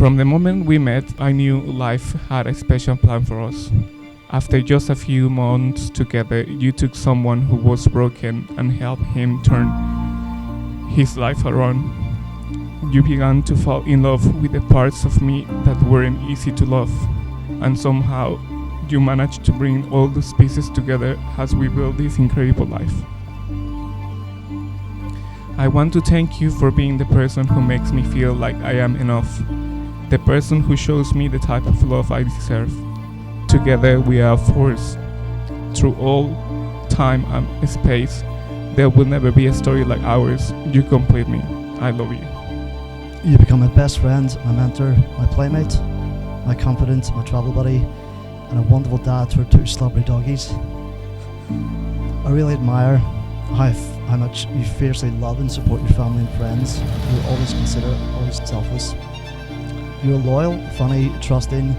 From the moment we met, I knew life had a special plan for us. After just a few months together, you took someone who was broken and helped him turn his life around. You began to fall in love with the parts of me that weren't easy to love, and somehow you managed to bring all those pieces together as we build this incredible life. I want to thank you for being the person who makes me feel like I am enough, the person who shows me the type of love I deserve. Together we are a force. Through all time and space, there will never be a story like ours. You complete me. I love you. You become my best friend, my mentor, my playmate, my confidant, my travel buddy, and a wonderful dad to our two slobbery doggies. I really admire how much you fiercely love and support your family and friends. You're always considerate, always selfless. You're loyal, funny, trusting,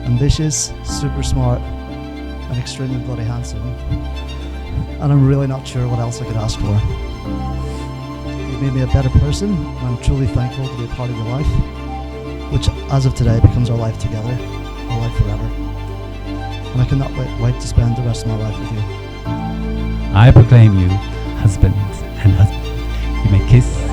ambitious, super smart, and extremely bloody handsome. And I'm really not sure what else I could ask for. You've made me a better person, and I'm truly thankful to be a part of your life, which as of today becomes our life together, our life forever. And I cannot wait to spend the rest of my life with you. I proclaim you husband and husband. You may kiss